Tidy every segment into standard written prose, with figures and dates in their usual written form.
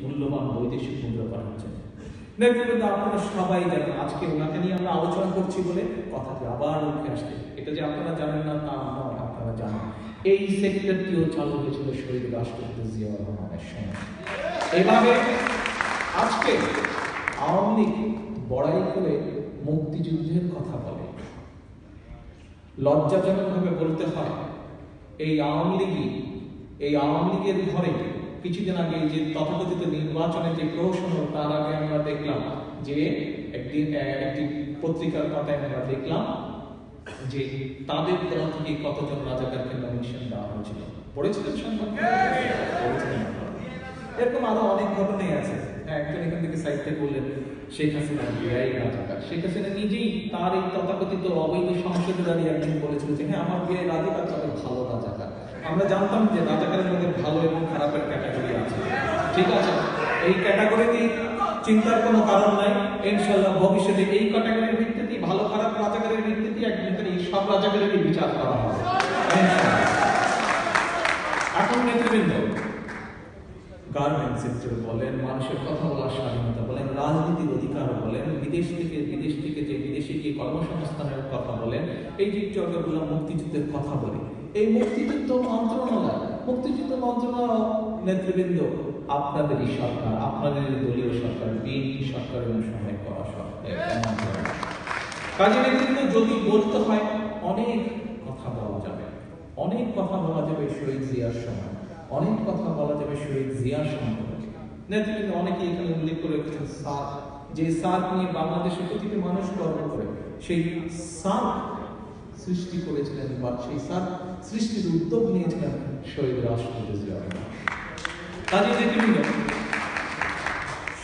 মূল্যবান বৈদেশিক মুদ্রা পাঠাচ্ছেন। নেতৃবৃন্দ, আপনারা সবাই জানেন, আজকে ওনাকে নিয়ে আমরা আলোচনা করছি বলে কথাটি আবার উঠে আসছে। এটা যে আপনারা জানেন না তা নয়, আপনারা জানেন এই সেক্টরটিও চালু হয়েছিল শহীদ রাষ্ট্রপতি জিয়াউর রহমানের সময়। এভাবে আজকে আওয়ামী লীগ বড়াই করে মুক্তিযুদ্ধের কথা বলে। লজ্জাজনকভাবে বলতে হয়, এই আওয়ামী লীগের ঘরে কিছুদিন আগে যে তথাকথিত নির্বাচনের যে প্রহসন, তার আগে আমরা দেখলাম যে একটি পত্রিকার পাতায় আমরা দেখলাম যে তাদের দল থেকে কতজন রাজাকারকে নমিনেশন দেওয়া হয়েছিল। পড়েছিলেন সংবাদ? এরকম আরো অনেক ঘটনাই আছে। একজন এখান থেকে সাইডে বললেন শেখ হাসিনা বিআই রাজাকার। শেখ হাসিনা নিজেই তার এই তথাকথিত অবৈধ সংসদে দাঁড়িয়ে একদিন বলেছিল যে হ্যাঁ, আমার বিআই রাজাকার, তবে ভালো রাজাকার। আমরা জানতাম যে রাজাকারের মধ্যে ভালো এবং খারাপের ক্যাটাগরি আছে, ঠিক আছে? এই ক্যাটাগরিতে চিন্তার কোনো কারণ নাই। ইনশাআল্লাহ ভবিষ্যতে এই ক্যাটাগরির ভিত্তিতে, ভালো খারাপ রাজাকারের ভিত্তিতে একদিন এই সব রাজাকারেরই বিচার করা হবে। এখন নেতৃবৃন্দ, গার্মেন্ট সেক্টর বলেন, মানুষের কথা বলার স্বাধীনতা বলেন, রাজনীতির অধিকার বলেন, বিদেশ থেকে যে বিদেশে গিয়ে কর্মসংস্থানের কথা বলেন, এই যে চর্চাগুলো মুক্তিযুদ্ধের কথা বলে, এই মুক্তিযুদ্ধ মন্ত্রণালয় নেতৃবৃন্দ আপনাদেরই সরকার, আপনাদের দলীয় সরকার, বিএনপি সরকারের সময় করা সরকার। কাজে নেতৃবৃন্দ, যদি বলতে হয় অনেক কথা বলা যাবে, শহীদ জিয়ার সময়, অনেক কথা বলা যাবে শহীদ জিয়ার সম্পর্কে। নেতৃবৃন্দ, অনেকে এখানে উল্লেখ করে রেখেছেন সার্ক, যে সার্ক নিয়ে বাংলাদেশের প্রতিটি মানুষ গর্ব করে। সেই সার্ক সৃষ্টি করেছিলেন বা সেই সার্ক সৃষ্টির উদ্যোগ নিয়েছিলেন শহীদ রাষ্ট্রপতি জিয়াউর রহমান। কাজে নেতৃবৃন্দ,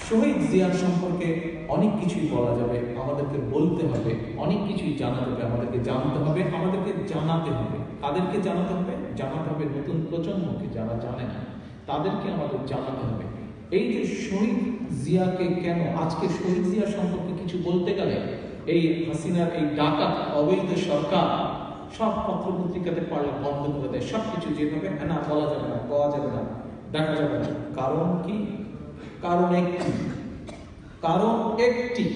শহীদ জিয়ার সম্পর্কে অনেক কিছুই বলা যাবে, আমাদেরকে বলতে হবে, অনেক কিছুই জানা যাবে, আমাদেরকে জানতে হবে, আমাদেরকে জানাতে হবে। কাদেরকে জানাতে হবে? জানাতে হবে নতুন প্রজন্মকে, যারা জানে না তাদেরকে আমাদের জানাতে হবে। এই যে শহীদ জিয়াকে কেন আজকে শহীদ জিয়া সম্পর্কে কিছু বলতে গেলে এই হাসিনার এই ডাকাত অবৈধ সরকার সব পত্রপত্রিকাতে পড়লে বন্ধ করে দেয়, সবকিছু যেভাবে না বলা যাবে না, পাওয়া যাবে না, দেখা যাবে না। কারণ কি? কারণ একটি,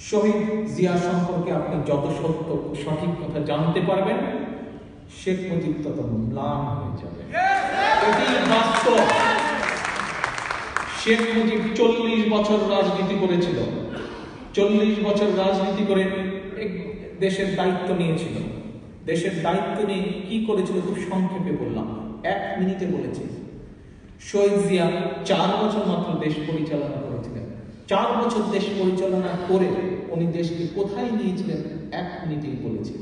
শহীদ জিয়া সম্পর্কে আপনি যত সত্য সঠিক কথা জানতে পারবেন, শেখ মুজিব তত ম্লান হয়ে যাবে। এটি বাস্তব। শেখ মুজিব 40 বছর রাজনীতি করেছিল, 40 বছর রাজনীতি করে দেশের দায়িত্ব নিয়েছিল। দেশের দায়িত্ব নিয়ে কি করেছিল খুব সংক্ষেপে বললাম, 1 মিনিটে বলেছি। শহীদ জিয়া 4 বছর মাত্র দেশ পরিচালনা করেছিলেন। 4 বছর দেশ পরিচালনা করে উনি দেশকে কোথায় নিয়েছিলেন 1 মিনিটেই বলেছি।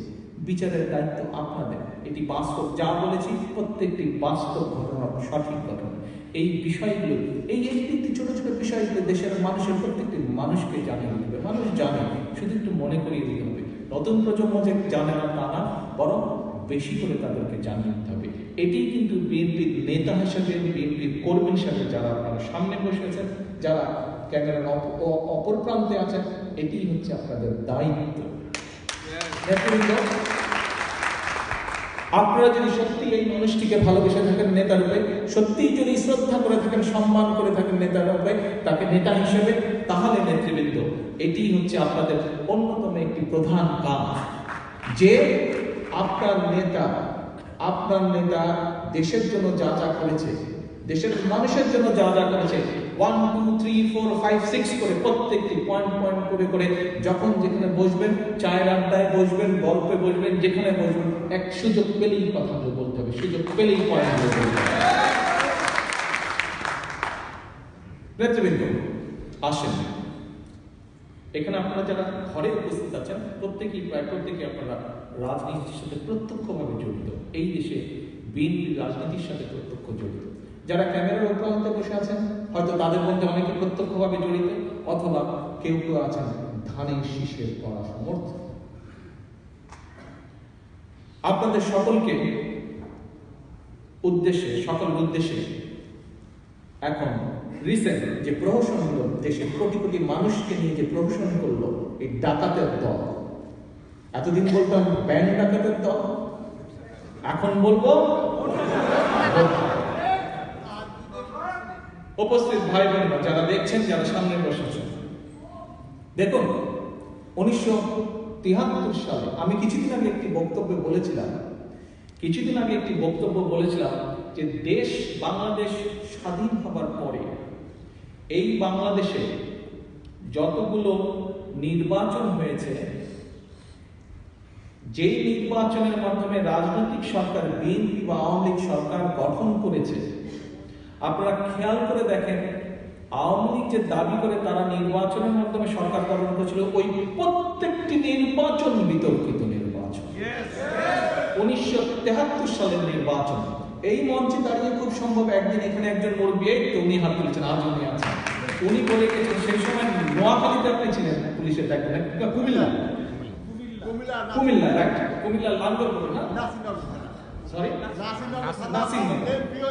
বিচারের দায়িত্ব আপনাদের। এটি বাস্তব, যা বলেছি প্রত্যেকটি বাস্তব ঘটনা, সঠিক ঘটনা। এই বিষয়গুলো, এই একটি ছোট ছোট বিষয়গুলো দেশের মানুষের প্রত্যেকটি মানুষকে জানিয়ে দিতে হবে। মানুষ জানে, শুধু একটু মনে করিয়ে দিতে হবে। নতুন প্রজন্ম যে জানে না তা না, বরং বেশি করে তাদেরকে জানিয়ে দিতে হবে। এটি কিন্তু বিএনপির নেতা হিসেবে, বিএনপির কর্মী হিসেবে যারা আপনারা সামনে বসে আছেন, যারা ক্যামেরার অপর প্রান্তে আছেন, এটি হচ্ছে আপনাদের দায়িত্ব। আপনারা যদি সত্যি এই মানুষটিকে ভালোবেসে থাকেন নেতা রূপে, সত্যি যদি শ্রদ্ধা করে থাকেন, সম্মান করে থাকেন নেতা রূপে, তাকে নেতা হিসেবে, তাহলে নেতৃবৃন্দ এটি হচ্ছে আপনাদের অন্যতম একটি প্রধান কাজ, যে আপনার নেতা দেশের জন্য যা যা করেছে, দেশের মানুষের জন্য যা যা করেছে, 1 2 3 4 5 6 করে প্রত্যেকটি পয়েন্ট করে যখন যেখানে বসবেন, চায়ের আড্ডায় বসবেন, গল্পে বসবেন, যেখানে বসবেন, এক সুযোগ পেলেই কথাগুলো বলতে হবে, সুযোগ পেলেই পয়েন্টগুলো বলতে হবে। নেতৃবৃন্দ, আসেন, এখানে আপনারা যারা ঘরে উপস্থিত আছেন, প্রত্যেকেই আপনারা রাজনীতির সাথে প্রত্যক্ষভাবে জড়িত। এই দেশে বিএনপির রাজনীতির সাথে প্রত্যক্ষ জড়িত। যারা ক্যামেরার প্রান্তে বসে আছেন, হয়তো তাদের মধ্যে অনেকে প্রত্যক্ষভাবে জড়িত, অথবা কেউ আছেন ধানের শীষের করা সমর্থ। আপনাদের সকলকে উদ্দেশ্যে এখন রিসেন্ট যে প্রহসন হলো, দেশের কোটি কোটি মানুষকে নিয়ে যে প্রহসন করলো এই ডাকাতের দল, এতদিন বলতাম ব্যাংক ডাকাতের দল, এখন বলবো উপস্থিত ভাই বোনেরা যারা দেখছেন, যারা সামনে বসেছেন, দেখুন 1973 সালে আমি কিছুদিন আগে একটি বক্তব্য বলেছিলাম যে দেশ বাংলাদেশ স্বাধীন হবার পরে এই বাংলাদেশে যতগুলো নির্বাচন হয়েছে, যেই নির্বাচনের মাধ্যমে রাজনৈতিক সরকার বিএনপি বা আওয়ামী লীগ সরকার গঠন করেছে, আপনারা খেয়াল করে দেখেন আওয়ামী লীগ যে দাবি করে তারা নির্বাচনের মাধ্যমে সরকার গঠন করেছিল, ওই প্রত্যেকটি নির্বাচন বিতর্কিত নির্বাচন। 1973 সালের নির্বাচন। এই মঞ্চে দাঁড়িয়ে খুব সম্ভব একদিন এখানে একজন মুরব্বী, এই তো উনি হাত তুলেছেন, আজ উনি আছেন, উনি বলে গেছেন সেই সময় নোয়াখালীতে আপনি ছিলেন পুলিশের দায়িত্বে, কুমিল্লা লাঙ্গলপুর না সরি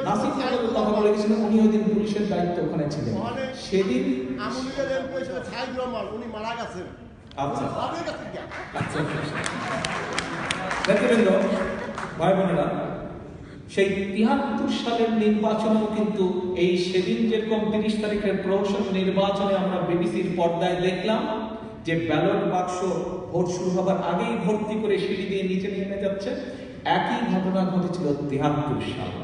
নাসিরনগরের কথা বলে গেছিলেন, উনি ওই দিন পুলিশের দায়িত্ব ওখানে ছিলেন। সেদিন উনি মারা গেছেন। আচ্ছা নেতৃবৃন্দ, ভাই বোনেরা, সেই 73 সালের নির্বাচনেও কিন্তু এই সেদিন যেরকম 30 তারিখের প্রহসন নির্বাচনে আমরা বিবিসির পর্দায় দেখলাম যে ব্যালট বাক্স ভোট শুরু হবার আগেই ভর্তি করে সিঁড়ি দিয়ে নিচে নেমে যাচ্ছে, একই ঘটনা ঘটেছিল 73 সালে।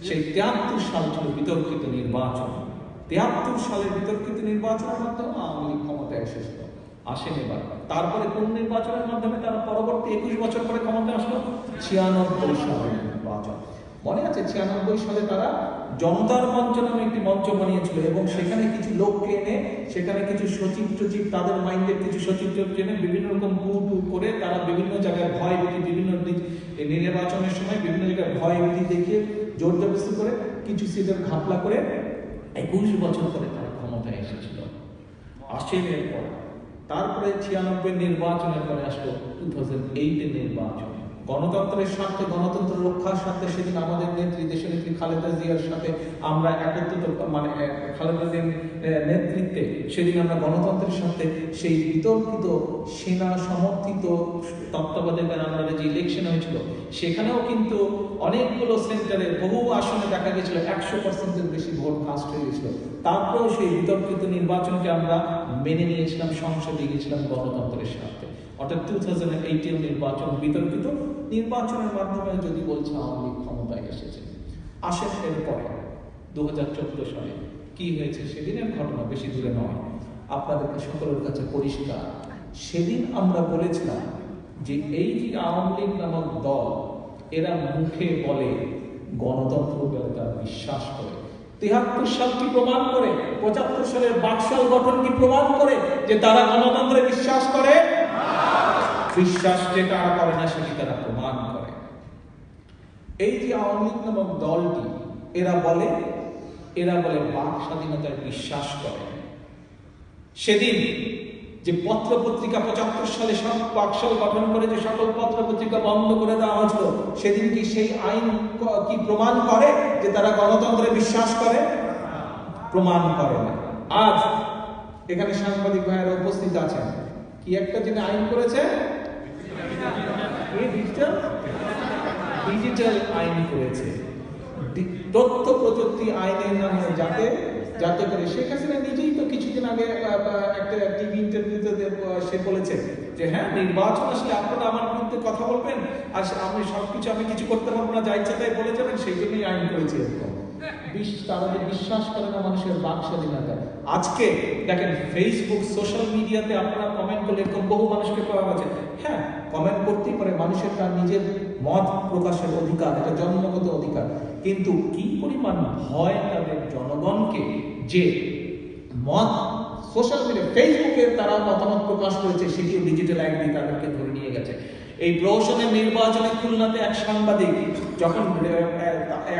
সেই 73 সাল ছিল বিতর্কিত নির্বাচন। 73 সালের বিতর্কিত নির্বাচনের মাধ্যমে আওয়ামী লীগ ক্ষমতায় এসেছিল, আসেন এবার। তারপরে কোন নির্বাচনের মাধ্যমে তারা পরবর্তী 21 বছর পরে ক্ষমতায় আসলো? 96 সালের নির্বাচন। মনে আছে 96 সালে তারা জনতার মঞ্চ নামে একটি মঞ্চ বানিয়েছিল এবং সেখানে কিছু লোককে এনে, সেখানে কিছু সচিব তাদের মাইন্ডের কিছু সচিব এনে বিভিন্ন রকম টুর করে তারা বিভিন্ন জায়গায় ভয় ভীতি, বিভিন্ন নির্বাচনের সময় বিভিন্ন জায়গায় ভয় ভীতি দেখিয়ে জোর জবরদস্তি করে কিছু সিটের ঘাপলা করে 21 বছর পরে তারা ক্ষমতায় এসেছিল। আসেন এরপর তারপরে 96 নির্বাচনের পরে আসলো 2008 নির্বাচন। গণতন্ত্রের স্বার্থে, গণতন্ত্র রক্ষার স্বার্থে সেদিন আমাদের নেত্রী, দেশের নেত্রী খালেদা জিয়ার সাথে আমরা একত্রিত, মানে খালেদা জিয়ার নেতৃত্বে সেদিন আমরা গণতন্ত্রের স্বার্থে সেই বিতর্কিত সেনা সমর্থিত তত্ত্বাবধায়কের আন্ডারে যে ইলেকশন হয়েছিল, সেখানেও কিন্তু অনেকগুলো সেন্টারে বহু আসনে দেখা গেছিল 100%-এর বেশি ভোট কাস্ট হয়ে গেছিল। তারপরেও সেই বিতর্কিত নির্বাচনকে আমরা মেনে নিয়েছিলাম, সংসদে গিয়েছিলাম গণতন্ত্রের স্বার্থে। অর্থাৎ 2018 নির্বাচন বিতর্কিত নির্বাচনের মাধ্যমে যদি বলছে আওয়ামী লীগ ক্ষমতায় এসেছে। আসেন এরপরে 2014 সালে কি হয়েছে, সেদিনের ঘটনা বেশি দূরে নয়, আপনাদেরকে সকলের কাছে পরিষ্কার। সেদিন আমরা বলেছিলাম যে এই যে আওয়ামী লীগ নামক দল, এরা মুখে বলে গণতন্ত্র বলে তারা বিশ্বাস করে। 73 সাল কি প্রমাণ করে? 75 সালের বাকশাল গঠন কি প্রমাণ করে যে তারা গণতন্ত্রে বিশ্বাস করে? বিশ্বাস যেটা করে না সেটি তারা প্রমাণ করে। এই যে আওয়ামী লীগ নামক দলটি, এরা বলে বাক স্বাধীনতায় বিশ্বাস করে। সেদিন যে পত্র পত্রিকা 75 সালে সব বাকশাল গঠন করে যে সকল পত্র পত্রিকা বন্ধ করে দেওয়া হয়েছিল, সেদিন কি সেই আইন কি প্রমাণ করে যে তারা গণতন্ত্রে বিশ্বাস করে? প্রমাণ করে না। আজ এখানে সাংবাদিক ভাইয়েরা উপস্থিত আছেন, কি একটা যিনি আইন করেছে, ডিজিটাল আইন করেছে, তথ্য প্রযুক্তি আইনের নামে, যাতে করে শেখ হাসিনা নিজেই তো কিছুদিন আগে একটা টিভি ইন্টারভিউতে সে বলেছে যে হ্যাঁ, নির্বাচন আসলে আপনারা আমার বিরুদ্ধে কথা বলবেন আর আমি সবকিছু আমি কিছু করতে পারবো না, যা ইচ্ছা তাই বলে যাবেন, সেই জন্যই আইন করেছে। তারা যে বিশ্বাস করে না মানুষের বাক স্বাধীনতা। আজকে দেখেন ফেসবুক, সোশ্যাল মিডিয়াতে আপনারা কমেন্ট করলে এরকম বহু মানুষকে পাওয়া গেছে। হ্যাঁ, কমেন্ট করতেই পারে, মানুষের তার নিজের মত প্রকাশের অধিকার, এটা জন্মগত অধিকার। কিন্তু কি পরিমাণ ভয় তাদের জনগণকে যে মত সোশ্যাল মিডিয়া, ফেসবুকে তারা মতামত প্রকাশ করেছে, সেটিও ডিজিটাল আইন দিয়ে তাদেরকে ধরে নিয়ে গেছে। এই প্রহসনের নির্বাচনে খুলনাতে এক সাংবাদিক যখন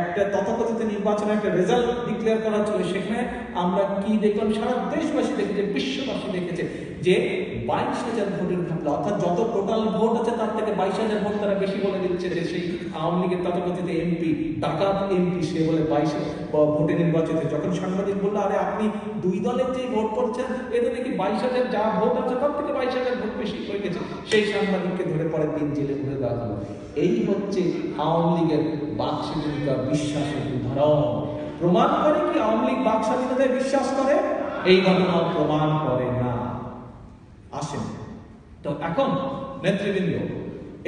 একটা তথাকথিত নির্বাচনে একটা রেজাল্ট ডিক্লেয়ার করা ছিল, সেখানে আমরা কি দেখলাম, সারা দেশবাসী দেখেছে, বিশ্ববাসী দেখেছে যে 22,000 ভোটের ঘাটলা, অর্থাৎ যত টোটাল ভোট আছে তার থেকে 22,000 ভোট তারা বেশি বলে দিচ্ছে যে সেই আওয়ামী লীগের তথাকথিত এমপি, ডাকাত এমপি, সে বলে 22 ভোটে নির্বাচিত। যখন সাংবাদিক বললো আরে আপনি দুই দলের যে ভোট করছেন, এতে দেখি 22,000 যা ভোট আছে তার থেকে 22,000 ভোট বেশি হয়ে গেছে, সেই সাংবাদিককে ধরে পরের দিন জেলে ভরে দেওয়া হলো। এই হচ্ছে আওয়ামী লীগের বাক স্বাধীনতা বিশ্বাসের উদাহরণ। প্রমাণ করে কি আওয়ামী লীগ বাক স্বাধীনতায় বিশ্বাস করে? এই ঘটনা প্রমাণ করে না। আসেন তো এখন নেতৃবৃন্দ,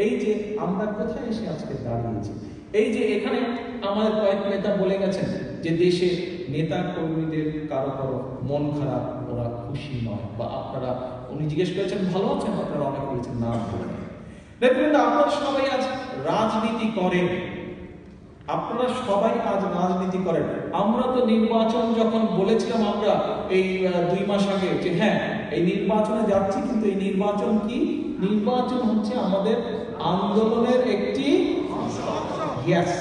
এই যে আমরা কোথায় এসে আজকে দাঁড়িয়েছি, এই যে এখানে আমাদের কয়েক নেতা বলে গেছেন যে দেশের নেতা কর্মীদের কারো কারো মন খারাপ, ওরা খুশি নয়, বা আপনারা, উনি জিজ্ঞেস করেছেন ভালো আছেন, আপনারা অনেক বলেছেন না। নেতৃবৃন্দ, আপনারা সবাই আজ রাজনীতি করেন, আপনারা সবাই আজ রাজনীতি করেন। আমরা তো নির্বাচন যখন বলেছিলাম আমরা এই 2 মাস আগে যে হ্যাঁ এই নির্বাচনে যাচ্ছি, কিন্তু এই নির্বাচন কি? নির্বাচন হচ্ছে আমাদের আন্দোলনের একটি ইয়েস।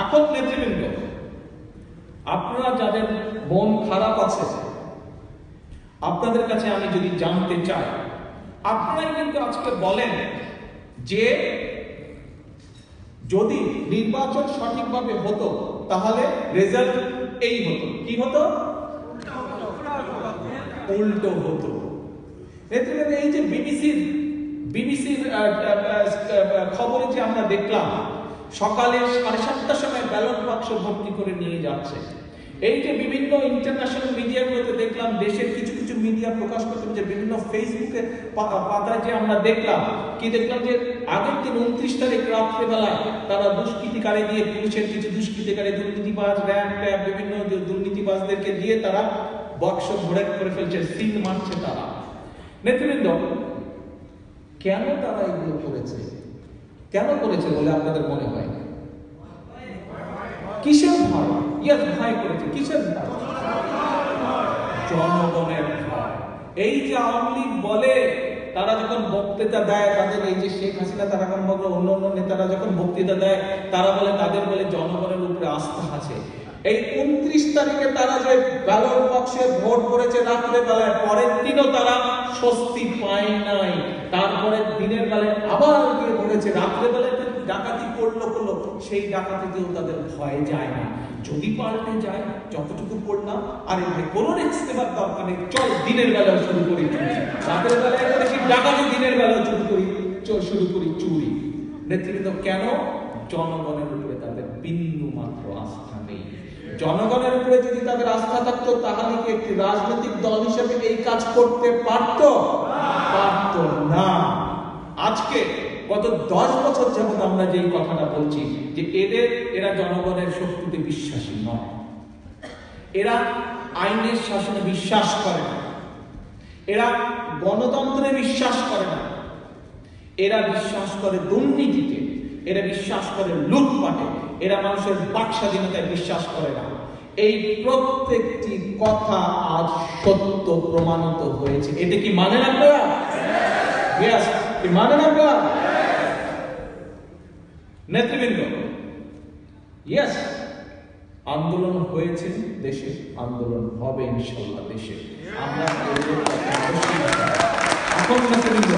এখন নেতৃবৃন্দ, আপনারা যাদের মন খারাপ আছে, আপনাদের কাছে আমি যদি জানতে চাই, আপনারাই কিন্তু আজকে বলেন যে যদি নির্বাচন সঠিকভাবে হতো তাহলে রেজাল্ট এই হতো, কি হতো? উল্টো হতো। এই যে বিবিসির খবরে যে আমরা দেখলাম সকালে 7:30টার সময় ব্যালট বাক্স ভর্তি করে নিয়ে যাচ্ছে, এই যে বিভিন্ন ইন্টারন্যাশনাল মিডিয়াগুলোতে দেখলাম, দেশের কিছু কিছু মিডিয়া প্রকাশ করতে, যে বিভিন্ন ফেসবুকে পাতায় যে আমরা দেখলাম যে আগের দিন 29 তারিখ রাত্রেবেলায় তারা দুষ্কৃতিকারী দিয়ে, পুলিশের কিছু দুষ্কৃতিকারী, দুর্নীতিবাজ, র্যাব বিভিন্ন দুর্নীতিবাজদেরকে দিয়ে তারা বাক্স ভরে করে ফেলছে, সিল মারছে তারা। নেতৃবৃন্দ, কেন তারা এগুলো করেছে? কেন করেছে বলে আপনাদের মনে হয়? কিসের ভয়? ভয় করেছে কিসের ভয়? জনগণের ভয়। এই যে আওয়ামী লীগ বলে, তারা যখন বক্তৃতা দেয়, তাদের এই যে শেখ হাসিনা, তারা অন্য অন্য নেতারা যখন বক্তৃতা দেয়, তারা বলে তাদের বলে জনগণের উপরে আস্থা আছে। এই 29 তারিখে তারা যে ব্যালট বাক্সে ভোট করেছে রাত্রে বেলায়, পরের দিনও তারা স্বস্তি পায় নাই, তারপরে দিনের বেলায় আবার গিয়ে ভরেছে, রাত্রে বেলায় ডাকাতি করলো, সেই ডাকাতিতেও তাদের ভয় যায় না। যদি পাল্টে যায়, যতটুকু করলাম, আরে ভাই কোনো ইস্তেফার দরকার নেই, চল দিনের বেলাও শুরু করি চুরি, রাতের বেলায় করেছি ডাকাতি, দিনের বেলাও শুরু করি চুরি। নেতৃবৃন্দ, কেন? জনগণের উপরে তাদের বিন্দু মাত্র আস্থা নেই। জনগণের উপরে যদি তাদের আস্থা থাকতো, তাহলে কি একটি রাজনৈতিক দল হিসেবে এই কাজ করতে পারতো? পারতো না। আজকে গত 10 বছর যাবত আমরা যে কথাটা বলছি যে এরা জনগণের শক্তিতে বিশ্বাসী নয়, এরা আইনের শাসনে বিশ্বাস করে না, এরা গণতন্ত্রে বিশ্বাস করে না, এরা বিশ্বাস করে দুর্নীতিতে, এরা বিশ্বাস করে লুটপাটে, এরা মানুষের বাক স্বাধীনতায় বিশ্বাস করে না। এই প্রত্যেকটি কথা আজ সত্য প্রমাণিত হয়েছে। এটা কি মানেন আপনারা? ইয়েস, কি মানেন আপনারা? নেতৃবৃন্দ, ইয়েস, আন্দোলন হয়েছে দেশে, আন্দোলন হবে ইনশাআল্লাহ দেশে। আমরা এখন নেতৃবৃন্দ,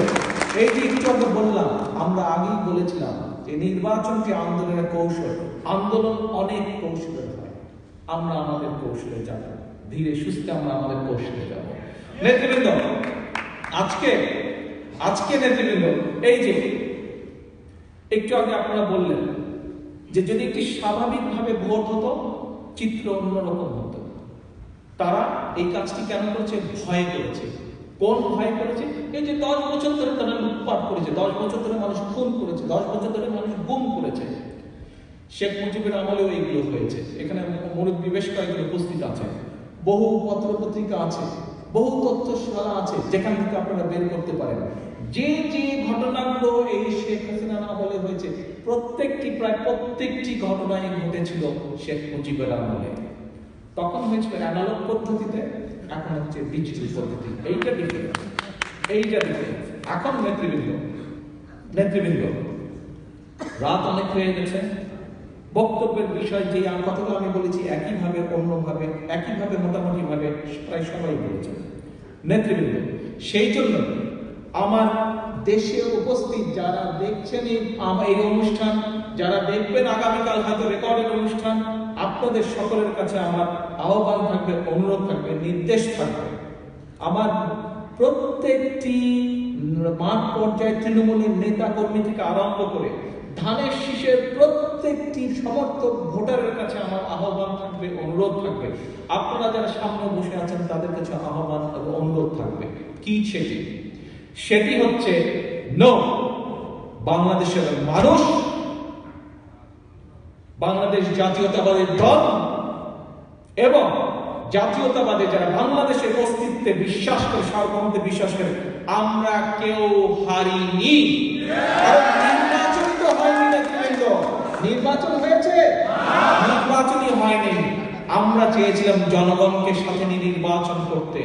এই যে একটু আগে বললাম, আমরা আগেই বলেছিলাম যে নির্বাচনটি আন্দোলনের কৌশল। আন্দোলন অনেক কৌশলের হয়, আমরা আমাদের কৌশলে যাব, ধীরে সুস্থে আমরা আমাদের কৌশলে যাব। নেতৃবৃন্দ, আজকে নেতৃবৃন্দ, এই যে একটু আগে আপনারা বললেন যে যদি একটি স্বাভাবিকভাবে ভোট হতো, চিত্র অন্যরকম হতো। তারা এই কাজটি কেন করেছে? ভয় করেছে। কোন ভয় করেছে? এই যে 10 বছর ধরে তারা লুটপাট করেছে, 10 বছর ধরে মানুষ খুন করেছে, 10 বছর ধরে মানুষ গুম করেছে। শেখ মুজিবের আমলেও এইগুলো হয়েছে। এখানে মুরব্বী বেশ কয়েকজন উপস্থিত আছে, বহু পত্র পত্রিকা আছে, বহু তথ্যশালা আছে, যেখান থেকে আপনারা বের করতে পারেন যে যে ঘটনাগুলো এই শেখ হাসিনা আমলে হয়েছে, প্রায় প্রত্যেকটি ঘটনাই ঘটেছিল শেখ মুজিবের আমলে। তখন হয়েছিল অ্যানালগ পদ্ধতিতে, এখন হচ্ছে ডিজিটাল পদ্ধতি। এইটা ডিফারেন্স। এখন নেতৃবৃন্দ, রাত অনেক হয়ে গেছে। বক্তব্যের বিষয় যে কথাগুলো আমি বলেছি একইভাবে অন্যভাবে একইভাবে মোটামুটি ভাবে প্রায় সবাই বলেছে। নেতৃবৃন্দ, সেই জন্য আমার দেশে উপস্থিত যারা দেখছেন এই অনুষ্ঠান, যারা দেখবেন আগামীকাল হয়তো রেকর্ডের অনুষ্ঠান, আপনাদের সকলের কাছে আমার আহ্বান থাকবে, অনুরোধ থাকবে, নির্দেশ থাকবে, আমার প্রত্যেকটি মাঠ পর্যায়ে তৃণমূলের নেতা কর্মী থেকে আরম্ভ করে ধানের শীষের প্রত্যেকটি সমর্থক ভোটারের কাছে আমার আহ্বান থাকবে, অনুরোধ থাকবে, আপনারা যারা সামনে বসে আছেন তাদের কাছে আহ্বান এবং অনুরোধ থাকবে। কি সেটি? সেটি হচ্ছে নো, বাংলাদেশের মানুষ, বাংলাদেশ জাতীয়তাবাদী দল এবং জাতীয়তাবাদী যারা বাংলাদেশের অস্তিত্বে বিশ্বাস করে, সার্বভৌমত্বে বিশ্বাস করে, আমরা কেউ হারিনি। নির্বাচন তো হয়নি, নির্বাচন হয়েছে, নির্বাচনই হয়নি। আমরা চেয়েছিলাম জনগণকে সাথে নিয়ে নির্বাচন করতে।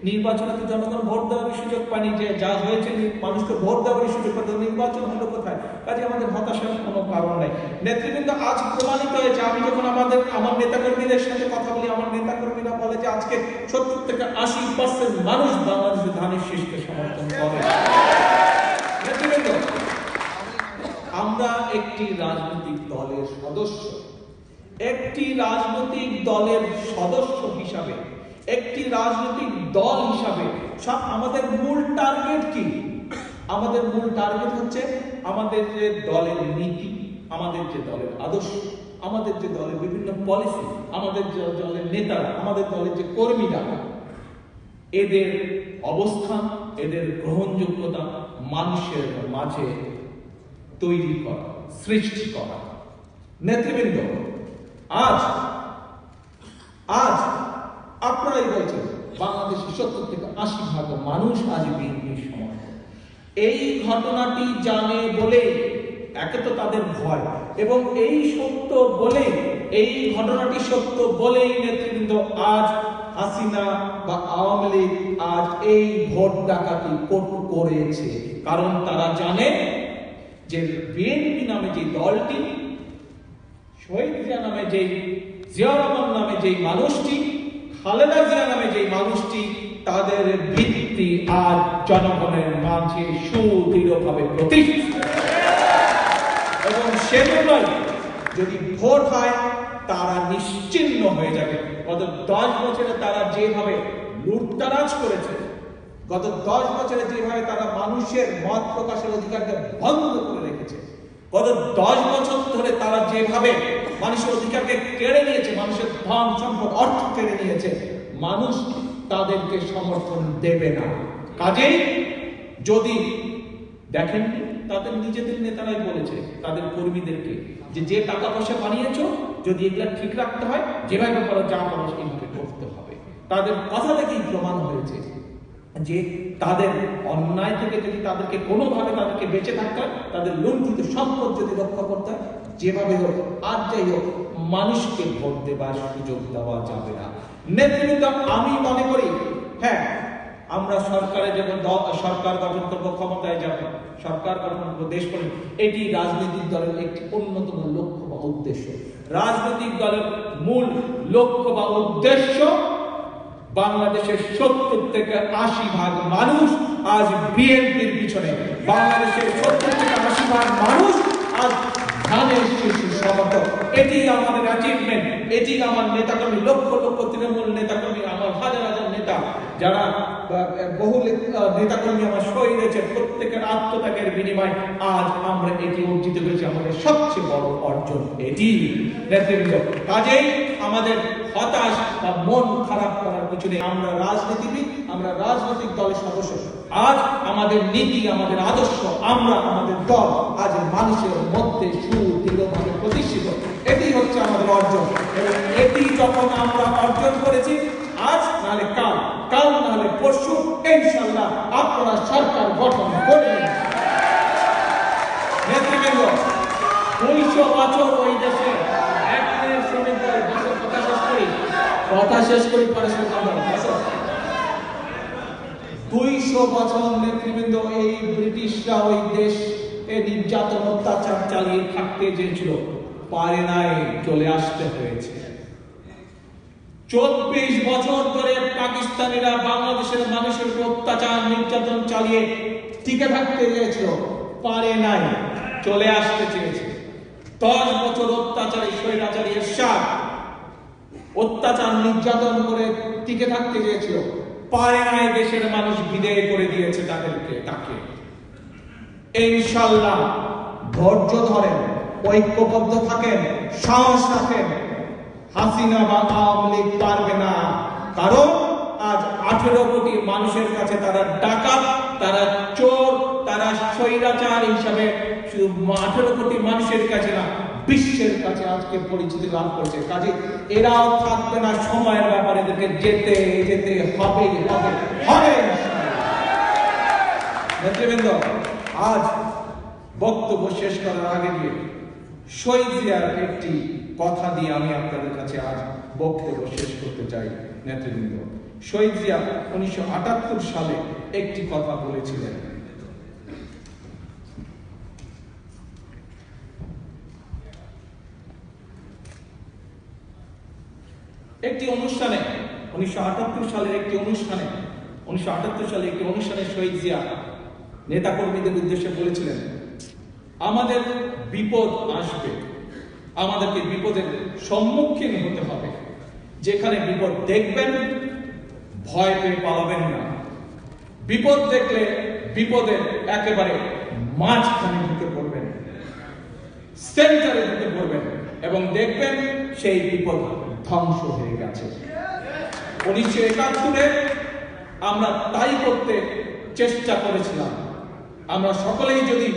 নির্বাচনে তো জনগণ ভোট দেওয়ার সুযোগ পায়নি, যে যা হয়েছে মানুষকে ভোট দেওয়ার সুযোগ পায়, নির্বাচন হলো কোথায়? কাজে আমাদের হতাশার কোনো কারণ নাই। নেতৃবৃন্দ, আজ প্রমাণিত হয়েছে, আমি যখন আমার নেতাকর্মীদের সাথে কথা বলি, আমার নেতাকর্মীরা বলে যে আজকে 70 থেকে 80% মানুষ বাংলাদেশে ধানের শীষকে সমর্থন করে। নেতৃবৃন্দ, আমরা একটি রাজনৈতিক দলের সদস্য, একটি রাজনৈতিক দলের সদস্য হিসাবে, একটি রাজনৈতিক দল হিসাবে আমাদের মূল টার্গেট কি? আমাদের মূল টার্গেট হচ্ছে আমাদের যে দলের নীতি, আমাদের যে দলের আদর্শ, আমাদের যে দলের বিভিন্ন পলিসি, আমাদের যে দলের নেতারা, আমাদের দলের যে কর্মীরা, এদের অবস্থান, এদের গ্রহণযোগ্যতা মানুষের মাঝে তৈরি করা, সৃষ্টি করা। নেতৃবৃন্দ, আজ আপনারাই বলছেন বাংলাদেশের 70 থেকে 80% মানুষ আজ বিএনপির সমর্থক। এই ঘটনাটি জানে বলে, একে তো তাদের ভয়, এবং এই সত্য বলে, এই ঘটনাটি সত্য বলেই নেতৃবৃন্দ আজ হাসিনা বা আওয়ামী লীগ আজ এই ভোট ডাকাতি করেছে। কারণ তারা জানে যে বিএনপি নামে যে দলটি, শহীদ জিয়া নামে যে, জিয়া রহমান নামে যে মানুষটি, খালেদা জিয়া নামে যে মানুষটি, তাদের ভিত্তি আজ জনগণের মাঝে সুদৃঢ়ভাবে প্রতিষ্ঠিত, এবং সেজন্যই যদি ভোট হয় তারা নিশ্চিহ্ন হয়ে যাবে। গত 10 বছরে তারা যেভাবে লুটতরাজ করেছে, গত 10 বছরে যেভাবে তারা মানুষের মত প্রকাশের অধিকারকে বন্ধ করে রেখেছে, গত 10 বছর ধরে তারা যেভাবে মানুষের অধিকারকে কেড়ে নিয়েছে, মানুষের ধন সম্পদ অর্থ কেড়ে নিয়েছে, মানুষ তাদেরকে সমর্থন দেবে না। কাজেই যদি দেখেন, তাদের নিজেদের নেতারাই বলেছে তাদের কর্মীদেরকে যে টাকা পয়সা বানিয়েছো, যদি এগুলা ঠিক রাখতে হয়, যেভাবে করো, যা করো সেইভাবে করতে হবে। তাদের কথা থেকেই প্রমাণ হয়েছে যে তাদের অন্যায় থেকে যদি তাদেরকে কোনোভাবে তাদেরকে বেঁচে থাকতে হয়, তাদের লুণ্ঠিত সম্পদ যদি রক্ষা করতে হয়, যেভাবে হোক আর যাই হোক, মানুষকে ভোট দেবার সুযোগ দেওয়া যাবে না। নেতৃত্ব, আমি মনে করি, হ্যাঁ, আমরা সরকারে যখন সরকার গঠন করবো, ক্ষমতায় যাব, সরকার গঠন করবো, দেশ করবো, এটি রাজনৈতিক দলের একটি অন্যতম লক্ষ্য বা উদ্দেশ্য। রাজনৈতিক দলের মূল লক্ষ্য বা উদ্দেশ্য বাংলাদেশের 70 থেকে 80% মানুষ আজ বিএনপির পিছনে, বাংলাদেশের 70 থেকে 80% মানুষ আজ ধানের শীষের সমর্থক। এটি আমাদের অ্যাচিভমেন্ট, এটি আমার নেতাকর্মী, লক্ষ লক্ষ তৃণমূল নেতাকর্মী, আমার হাজার হাজার নেতা, যারা বহু নেতাকর্মী আমার শহীদ হয়েছে, প্রত্যেকের আত্মত্যাগের বিনিময়ে আজ আমরা এটি অর্জিত করেছি। আমাদের সবচেয়ে বড় অর্জন এটি। নেতৃবৃন্দ, কাজেই আমাদের হতাশ বা মন খারাপ করার পিছনে, আমরা রাজনীতিবিদ, আমরা রাজনৈতিক দলের সদস্য, আজ আমাদের নীতি, আমাদের আদর্শ, আমরা আমাদের দল আজ মানুষের মধ্যে সুদৃঢ়ভাবে প্রতিষ্ঠিত। এটি হচ্ছে আমাদের অর্জন, এবং এটি যখন আমরা অর্জন করেছি, আজ নাহলে কাল, কাল নাহলে পরশু, ইনশাআল্লাহ আপনারা সরকার গঠন করবেন। নেতৃবৃন্দ, 200 বছর ওই দেশে এক মিনিট শ্রমিক দলের কথা শেষ করি পরে 200 বছর নেতৃবৃন্দ এই ব্রিটিশরা ওই দেশে নির্যাতন অত্যাচার চালিয়ে থাকতে চেয়েছিল, পারে নাই, চলে আসতে হয়েছে। 24 বছর ধরে পাকিস্তানিরা বাংলাদেশের মানুষের উপর অত্যাচার নির্যাতন চালিয়ে টিকে থাকতে চেয়েছিল, পারে নাই, চলে আসতে চেয়েছে। 10 বছর অত্যাচারী স্বৈরাচারী এরশাদ অত্যাচার নির্যাতন করে টিকে থাকতে চেয়েছিল, পারে নাই, দেশের মানুষ বিদায় করে দিয়েছে তাকে। ইনশাআল্লাহ ধৈর্য ধরেন, ঐক্যবদ্ধ থাকেন, সাহস রাখেন। হাসিনা বা আওয়ামী লীগ পারবে না, কারণ আজ 18 কোটি মানুষের কাছে তারা ডাকাত, তারা চোর, তারা স্বৈরাচার হিসাবে শুধু 18 কোটি মানুষের কাছে না, বিশ্বের কাছে আজকে পরিচিতি লাভ করছে। কাজে এরাও থাকবে না, সময়ের ব্যাপারে এদেরকে যেতে যেতে হবে। নেতৃবৃন্দ, আজ বক্তব্য শেষ করার আগে দিয়ে শহীদ জিয়ার একটি কথা দিয়ে আমি আপনাদের কাছে আজ বক্তব্য শেষ করতে চাই। নেতৃবৃন্দ, শহীদ জিয়া 1978 সালে একটি কথা বলেছিলেন। একটি অনুষ্ঠানে 1978 সালের একটি অনুষ্ঠানে শহীদ জিয়া নেতাকর্মীদের উদ্দেশ্যে বলেছিলেন, আমাদের বিপদ আসবে, আমাদেরকে বিপদের সম্মুখীন হতে হবে। যেখানে বিপদ দেখবেন ভয় পেয়ে পালাবেন না। বিপদ দেখলে বিপদের একেবারে মাঝখানে ঢুকে পড়বেন, সেন্টারে ঢুকে পড়বেন এবং দেখবেন সেই বিপদ ধ্বংস হয়ে গেছে। 1971-এ আমরা তাই করতে চেষ্টা করেছিলাম। আমরা সকলেই যদি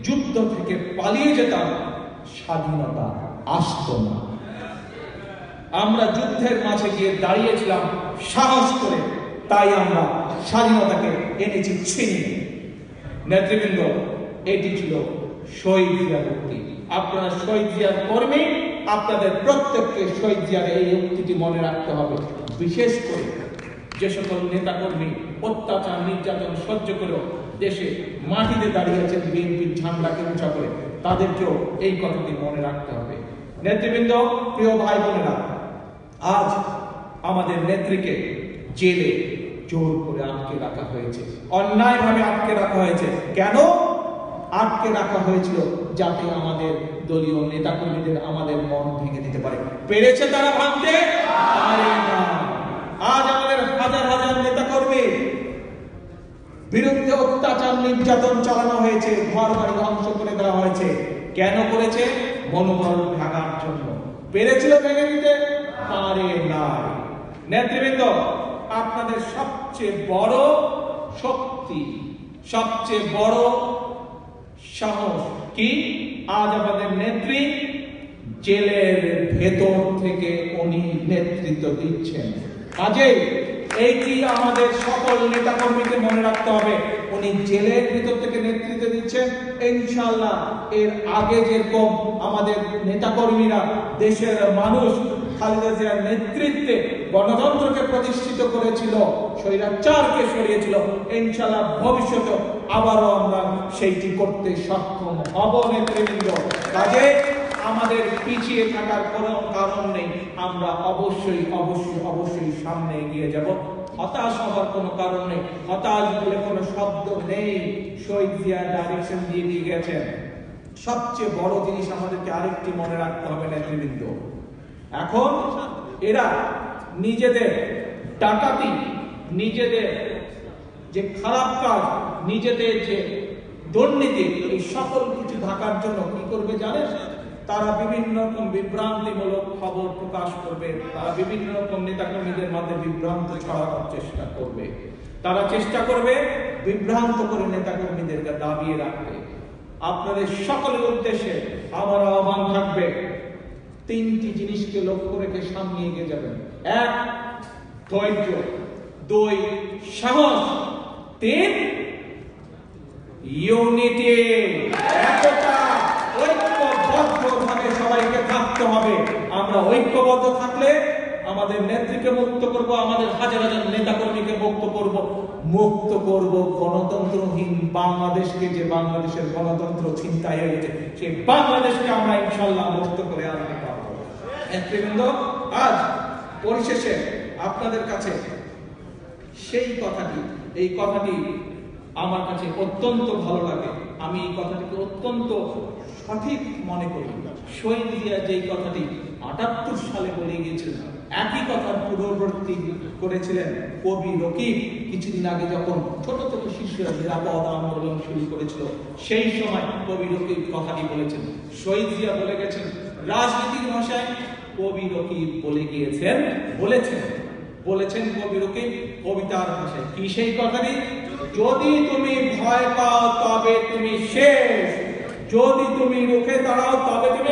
যুদ্ধ থেকে পালিয়ে যেতাম, স্বাধীনতা আসতো না। আমরা যুদ্ধের মাঝে গিয়ে দাঁড়িয়েছিলাম সাহস করে, তাই আমরা স্বাধীনতাকে এনেছি ছিনিয়ে। নেতৃবৃন্দ, এটি ছিল শহীদ জিয়ার উক্তি। আপনারা শহীদ জিয়ার কর্মী, আপনাদের প্রত্যেককে শহীদ জিয়ার এই উক্তিটি মনে রাখতে হবে। বিশেষ করে যে সকল নেতাকর্মী অত্যাচার নির্যাতন সহ্য করেও দেশে মাটিতে দাঁড়িয়েছেন বিএনপির ঝান্ডাকে উঁচা করে, তাদেরকেও এই কথাটি মনে রাখতে হবে। নেতৃবৃন্দ, প্রিয় ভাই বোনেরা, আজ আমাদের নেত্রীকে জেলে জোর করে আটকে রাখা হয়েছে, অন্যায়ভাবে আটকে রাখা হয়েছে। কেন আটকে রাখা হয়েছিল? যাতে আমাদের দলীয় নেতাকর্মীদের আমাদের মন ভেঙে দিতে পারে। পেরেছে তারা ভাঙতে? পারে না। আজ আমাদের হাজার হাজার নেতাকর্মী বিরুদ্ধে অত্যাচার নির্যাতন চালানো হয়েছে, ঘর বাড়ি ধ্বংস করে দেওয়া হয়েছে। কেন করেছে? মনোবল ভাঙার জন্য। পেরেছিল ভেঙে দিতে? পারে না। নেতৃবৃন্দ, আপনাদের সবচেয়ে বড় শক্তি, সবচেয়ে বড় সাহস কি? আজ আমাদের নেত্রী জেলের ভেতর থেকে উনি নেতৃত্ব দিচ্ছেন। কাজেই এইটি আমাদের সকল নেতাকর্মীকে মনে রাখতে হবে। উনি জেলের ভিতর থেকে নেতৃত্ব দিচ্ছেন। ইনশাআল্লাহ এর আগে যেরকম আমাদের নেতাকর্মীরা দেশের মানুষ খালেদা জিয়ার নেতৃত্বে গণতন্ত্রকে প্রতিষ্ঠিত করেছিল, স্বৈরাচারকে সরিয়েছিল, ইনশাআল্লাহ ভবিষ্যতে আবারও আমরা সেইটি করতে সক্ষম হব। নেতৃবৃন্দ, কাজে আমাদের পিছিয়ে থাকার কোনো কারণ নেই। আমরা অবশ্যই অবশ্যই অবশ্যই সামনে এগিয়ে যাব। হতাশ হওয়ার কোনো কারণ নেই। হতাশ বলে কোনো শব্দ নেই। শহীদ জিয়া ডাইরেকশন দিয়ে গেছেন। সবচেয়ে বড় জিনিস আমাদেরকে আরেকটি মনে রাখতে হবে নেতৃবৃন্দ, এখন এরা নিজেদের ডাকাতি, নিজেদের যে খারাপ কাজ, নিজেদের যে দুর্নীতি, এই সকল কিছু ঢাকার জন্য কি করবে জানেন? তারা বিভিন্ন রকম বিভ্রান্তিমূলক খবর প্রকাশ করবে। তারা বিভিন্ন রকম নেতাকর্মীদের মধ্যে বিভ্রান্ত ছড়ানোর চেষ্টা করবে। তারা চেষ্টা করবে বিভ্রান্ত করে নেতাকর্মীদেরকে দাবিয়ে রাখবে। আপনাদের সকলের উদ্দেশ্যে আমার আহ্বান থাকবে, তিনটি জিনিসকে লক্ষ্য রেখে সামনে এগিয়ে যাবেন। 1, ধৈর্য। 2, সাহস। 3, ইউনিটি। একতা, ঐক্যবদ্ধভাবে সবাইকে থাকতে হবে। আমরা ঐক্যবদ্ধ থাকলে আমাদের নেত্রীকে মুক্ত করব, আমাদের হাজার হাজার নেতাকর্মীকে মুক্ত করব গণতন্ত্রহীন বাংলাদেশকে। যে বাংলাদেশের গণতন্ত্র ছিনতাই হয়ে গেছে, সেই বাংলাদেশকে আমরা ইনশাআল্লাহ মুক্ত করে আনতে পারব। নেতৃবৃন্দ, আজ পরিশেষে আপনাদের কাছে সেই কথাটি, এই কথাটি আমার কাছে অত্যন্ত ভালো লাগে। আমি এই কথাটিকে অত্যন্ত সঠিক মনে করি। শহীদ জিয়া যেই কথাটি 78 সালে বলে গিয়েছিলেন, একই কথার পূর্ববর্তী করেছিলেন কবি রকিব কিছুদিন আগে যখন ছোট ছোট শিশুরা নিরাপদ আন্দোলন শুরু করেছিল, সেই সময় কবি রকিব কথাটি বলেছেন। শহীদ জিয়া বলে গেছেন রাজনীতির ভাষায়, কবি রকিব বলে গিয়েছেন বলেছেন কবি রকিব কবিতার ভাষায়। কি সেই কথাটি? যদি তুমি ভয় পাও তবে তুমি শেষ, যদি তুমি রুখে দাঁড়াও তবে তুমি